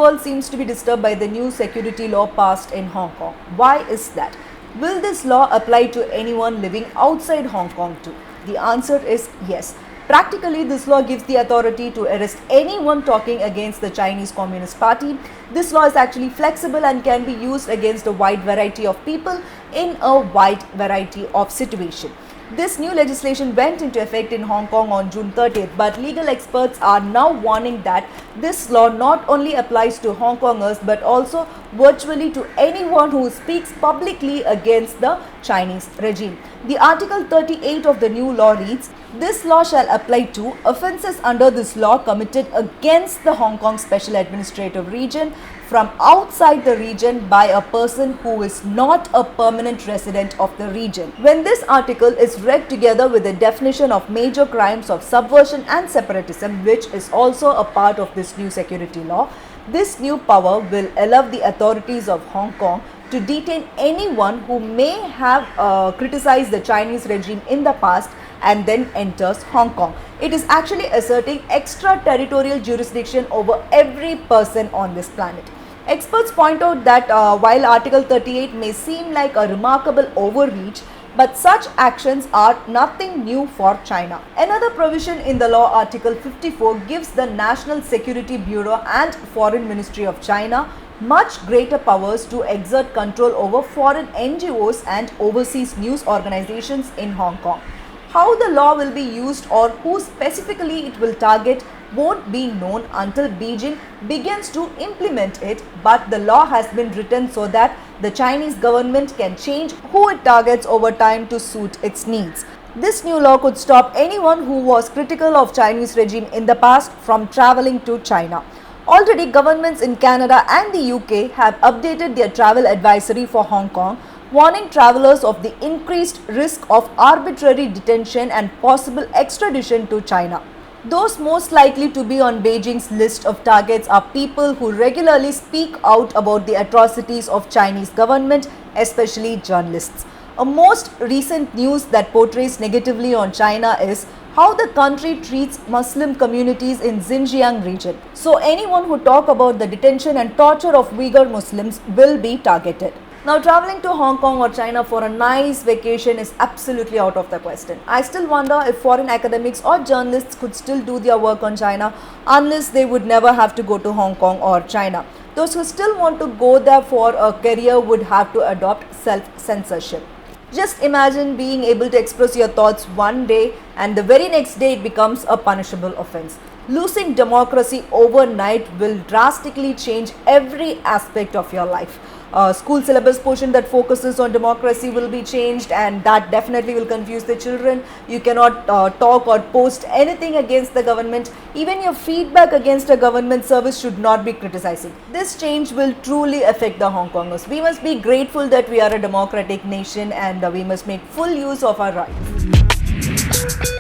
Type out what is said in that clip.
world seems to be disturbed by the new security law passed in Hong Kong. Why is that? Will this law apply to anyone living outside Hong Kong too? The answer is yes. Practically, this law gives the authority to arrest anyone talking against the Chinese Communist Party. This law is actually flexible and can be used against a wide variety of people in a wide variety of situations. This new legislation went into effect in Hong Kong on June 30th, but legal experts are now warning that this law not only applies to Hong Kongers but also virtually to anyone who speaks publicly against the Chinese regime. The Article 38 of the new law reads, "This law shall apply to offences under this law committed against the Hong Kong Special Administrative Region from outside the region by a person who is not a permanent resident of the region." When this article is read together with the definition of major crimes of subversion and separatism, which is also a part of this new security law, this new power will allow the authorities of Hong Kong to detain anyone who may have criticized the Chinese regime in the past and then enters Hong Kong. It is actually asserting extraterritorial jurisdiction over every person on this planet. Experts point out that while Article 38 may seem like a remarkable overreach, but such actions are nothing new for China. Another provision in the law, Article 54, gives the National Security Bureau and Foreign Ministry of China much greater powers to exert control over foreign NGOs and overseas news organizations in Hong Kong. How the law will be used or who specifically it will target won't be known until Beijing begins to implement it, but the law has been written so that the Chinese government can change who it targets over time to suit its needs. This new law could stop anyone who was critical of Chinese regime in the past from traveling to China. Already, governments in Canada and the UK have updated their travel advisory for Hong Kong, warning travelers of the increased risk of arbitrary detention and possible extradition to China. Those most likely to be on Beijing's list of targets are people who regularly speak out about the atrocities of Chinese government, especially journalists. A most recent news that portrays negatively on China is how the country treats Muslim communities in Xinjiang region. So anyone who talk about the detention and torture of Uyghur Muslims will be targeted. Now, traveling to Hong Kong or China for a nice vacation is absolutely out of the question. I still wonder if foreign academics or journalists could still do their work on China unless they would never have to go to Hong Kong or China. Those who still want to go there for a career would have to adopt self-censorship. Just imagine being able to express your thoughts one day and the very next day it becomes a punishable offense. Losing democracy overnight will drastically change every aspect of your life. School syllabus portion that focuses on democracy will be changed, and that definitely will confuse the children. You cannot talk or post anything against the government. Even your feedback against a government service should not be criticizing. This change will truly affect the Hong Kongers. We must be grateful that we are a democratic nation and we must make full use of our rights.